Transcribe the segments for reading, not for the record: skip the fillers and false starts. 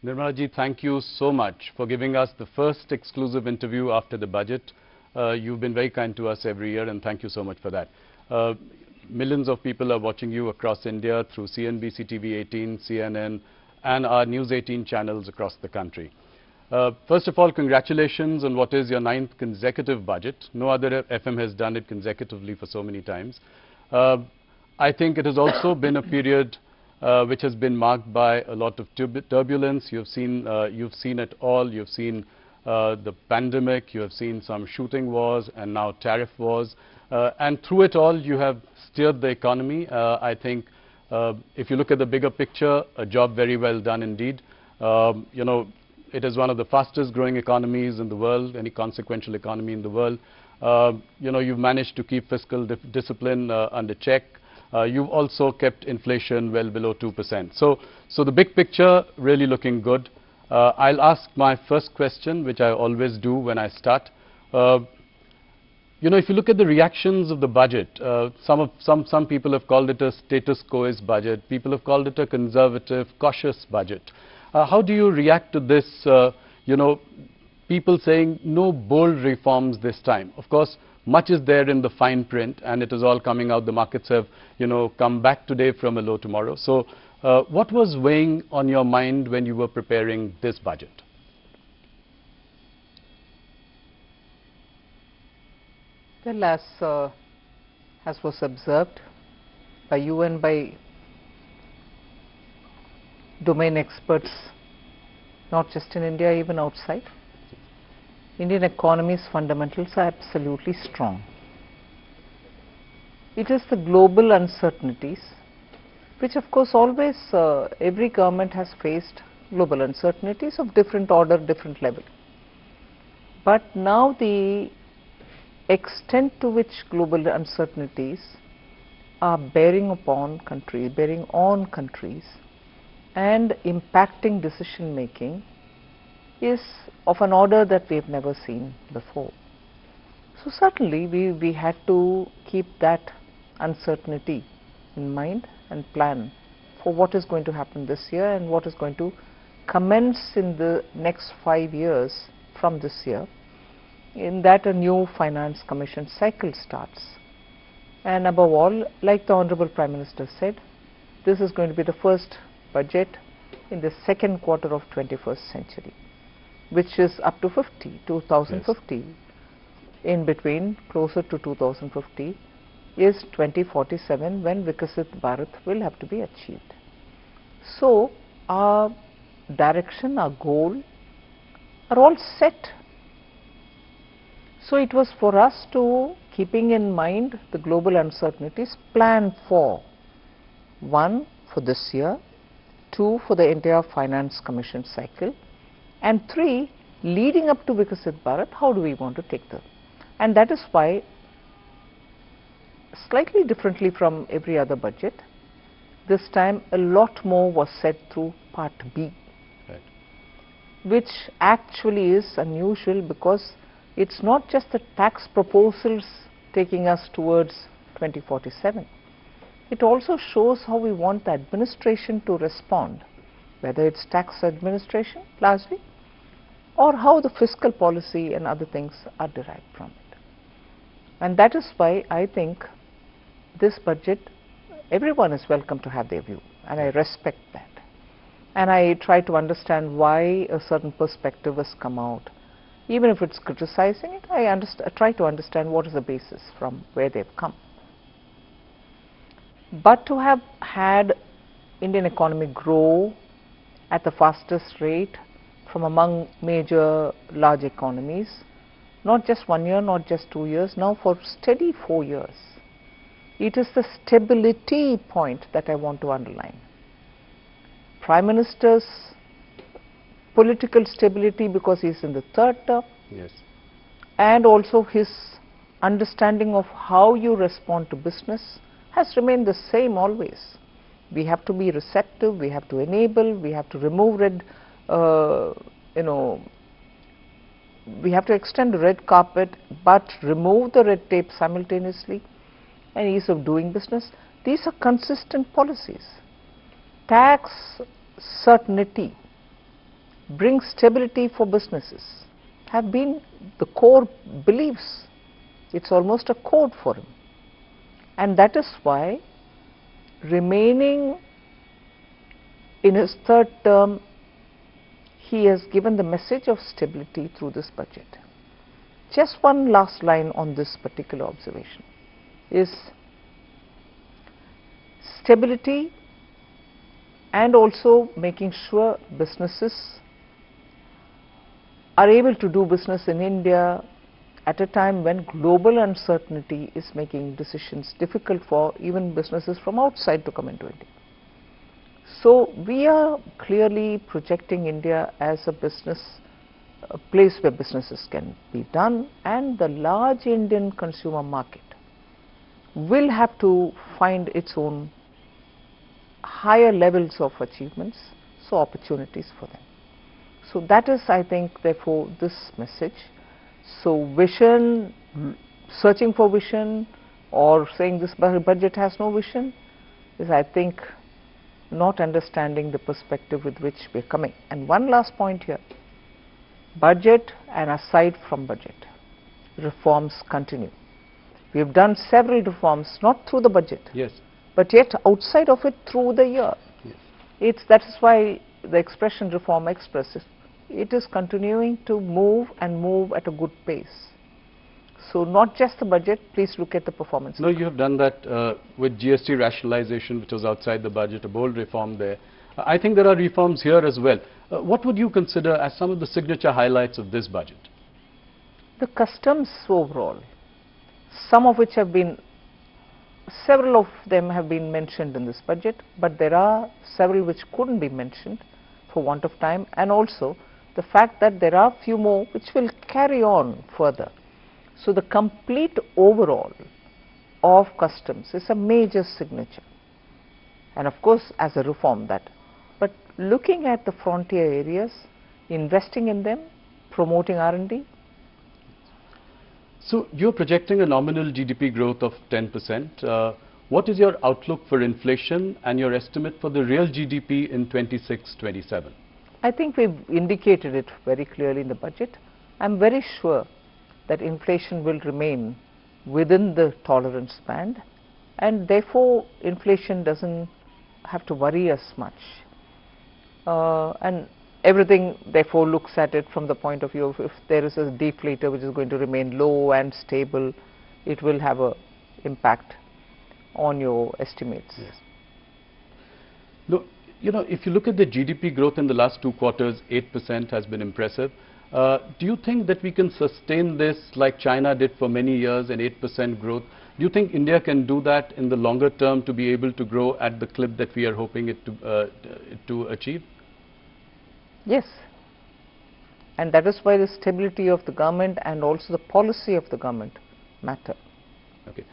Nirmala ji, thank you so much for giving us the first exclusive interview after the budget. You've been very kind to us every year, and thank you so much for that. Millions of people are watching you across India through CNBC TV 18, CNN, and our News 18 channels across the country. First of all, congratulations on what is your 9th consecutive budget. No other FM has done it consecutively for so many times. I think it has also been a period which has been marked by a lot of turbulence. You've seen it all. You've seen the pandemic. You have seen some shooting wars and now tariff wars. And through it all, you have steered the economy. I think if you look at the bigger picture, a job very well done indeed. You know, it is one of the fastest growing economies in the world, any consequential economy in the world. You know, you've managed to keep fiscal discipline under check. You've also kept inflation well below 2%. So the big picture really looking good. I'll ask my first question, which I always do when I start. You know, if you look at the reactions of the budget, some people have called it a status quoist budget. People have called it a conservative, cautious budget. How do you react to this, you know, people saying no bold reforms this time? Of course, much is there in the fine print, and it is all coming out. The markets have, you know, come back today from a low tomorrow. So what was weighing on your mind when you were preparing this budget? Well, as was observed by you and by domain experts, not just in India, even outside, Indian economy's fundamentals are absolutely strong. It is the global uncertainties, which of course always every government has faced global uncertainties of different order, different level. But now the extent to which global uncertainties are bearing on countries and impacting decision making is of an order that we have never seen before. So certainly we had to keep that uncertainty in mind and plan for what is going to happen this year and what is going to commence in the next 5 years from this year, in that a new finance commission cycle starts. And above all, like the Honorable Prime Minister said, this is going to be the first budget in the second quarter of 21st century, which is up to 2050. Yes. In between, closer to 2050, is 2047, when Vikasit Bharat will have to be achieved. So our direction, our goal are all set. So it was for us to, keeping in mind the global uncertainties, plan for 1, for this year, 2, for the entire finance commission cycle, and 3, leading up to Vikasit Bharat, how do we want to take them? And that is why, slightly differently from every other budget, this time a lot more was said through Part B, right, which actually is unusual, because it's not just the tax proposals taking us towards 2047. It also shows how we want the administration to respond, whether it's tax administration largely, or how the fiscal policy and other things are derived from it. And that is why I think this budget, everyone is welcome to have their view, and I respect that. And I try to understand why a certain perspective has come out. Even if it's criticizing it, I try to understand what is the basis from where they've come. But to have had Indian economy grow at the fastest rate from among major large economies, not just 1 year, not just 2 years, now for steady 4 years. It is the stability point that I want to underline. Prime Minister's political stability, because he is in the 3rd term, yes, and also his understanding of how you respond to business has remained the same always. We have to be receptive, we have to enable, we have to remove we have to extend the red carpet, but remove the red tape simultaneously, and ease of doing business. These are consistent policies. Tax certainty bring stability for businesses have been the core beliefs. It's almost a code for him. And that is why, remaining in his third term, he has given the message of stability through this budget. Just one last line on this particular observation is stability and also making sure businesses are able to do business in India at a time when global uncertainty is making decisions difficult for even businesses from outside to come into India. So we are clearly projecting India as a place where businesses can be done, and the large Indian consumer market will have to find its own higher levels of achievements, so opportunities for them. So that is, I think, therefore, this message. So vision, searching for vision, or saying this budget has no vision, is, I think, not understanding the perspective with which we are coming. And one last point here, budget and aside from budget, reforms continue. We have done several reforms, not through the budget, Yes. but yet outside of it through the year. Yes. That is why the expression reform express, it is continuing to move and move at a good pace. So not just the budget, please look at the performance. No, you have done that with GST rationalization, which was outside the budget, a bold reform there. I think there are reforms here as well. What would you consider as some of the signature highlights of this budget? The customs overall, some of which have been, several of them have been mentioned in this budget, but there are several which couldn't be mentioned for want of time, and also the fact that there are few more which will carry on further. So the complete overall of customs is a major signature, and of course as a reform that, but looking at the frontier areas, investing in them, promoting R&D. So you're projecting a nominal GDP growth of 10%. What is your outlook for inflation and your estimate for the real GDP in 26-27? I think we've indicated it very clearly in the budget. I'm very sure that inflation will remain within the tolerance band, and therefore inflation doesn't have to worry us much. And everything therefore looks at it from the point of view of, if there is a deflator which is going to remain low and stable, it will have an impact on your estimates. Yes. Look, you know, if you look at the GDP growth in the last 2 quarters, 8% has been impressive. Do you think that we can sustain this like China did for many years, an 8% growth? Do you think India can do that in the longer term to be able to grow at the clip that we are hoping it to achieve? Yes, and that is why the stability of the government and also the policy of the government matter. Okay.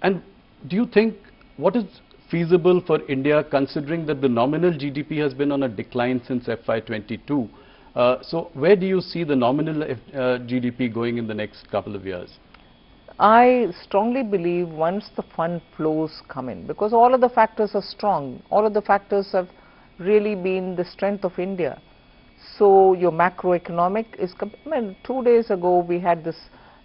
And do you think, what is feasible for India considering that the nominal GDP has been on a decline since FY22? So where do you see the nominal GDP going in the next couple of years? I strongly believe once the fund flows come in, because all of the factors are strong, all of the factors have really been the strength of India. So your macroeconomic is, 2 days ago we had this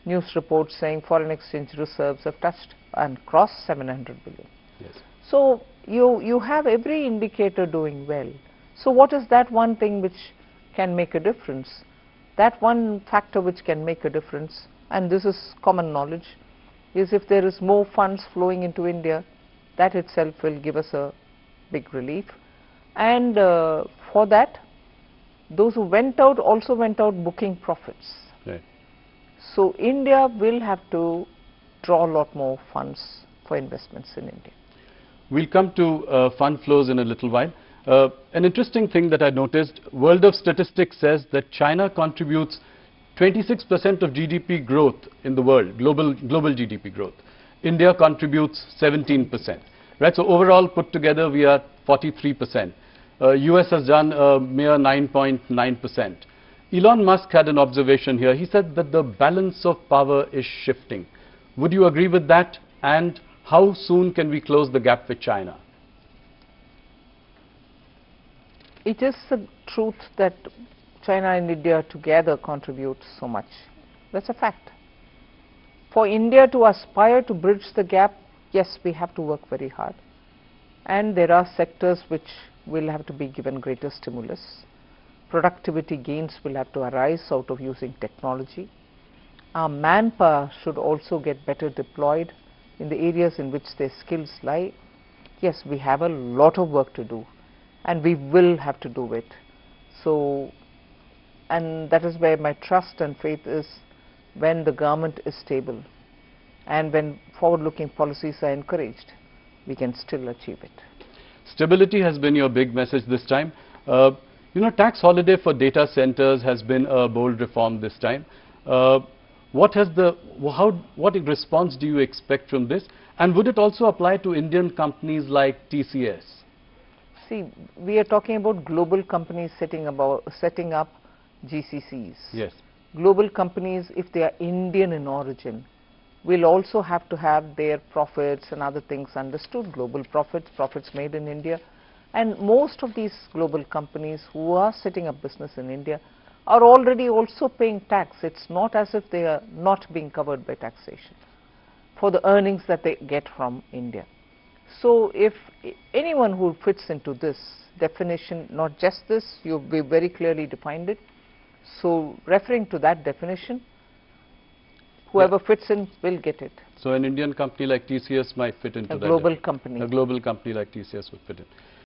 news report saying foreign exchange reserves have touched and crossed 700 billion. Yes. So you have every indicator doing well. So what is that one thing which can make a difference? That one factor which can make a difference, and this is common knowledge, is if there is more funds flowing into India, that itself will give us a big relief. And for that, those who went out also went out booking profits. Right. So India will have to draw a lot more funds for investments in India. We'll come to fund flows in a little while. An interesting thing that I noticed, World of Statistics says that China contributes 26% of GDP growth in the world, global GDP growth. India contributes 17%. Right, so overall put together we are 43%. US has done a mere 9.9%. Elon Musk had an observation here. He said that the balance of power is shifting. Would you agree with that? And how soon can we close the gap with China? It is the truth that China and India together contribute so much. That's a fact. For India to aspire to bridge the gap, yes, we have to work very hard. And there are sectors which will have to be given greater stimulus. Productivity gains will have to arise out of using technology. Our manpower should also get better deployed in the areas in which their skills lie. Yes, we have a lot of work to do, and we will have to do it. So, and that is where my trust and faith is. When the government is stable and when forward-looking policies are encouraged, we can still achieve it. Stability has been your big message this time. You know, tax holiday for data centers has been a bold reform this time. What response do you expect from this? And would it also apply to Indian companies like TCS? See, we are talking about global companies setting up GCCs. Yes. Global companies, if they are Indian in origin, will also have to have their profits and other things understood. Global profits made in India. And most of these global companies who are setting up business in India are already also paying tax. It's not as if they are not being covered by taxation for the earnings that they get from India. So if anyone who fits into this definition, not just this, you've very clearly defined it. So referring to that definition, whoever fits in will get it. So an Indian company like TCS might fit into that. A global company. A global company like TCS would fit in.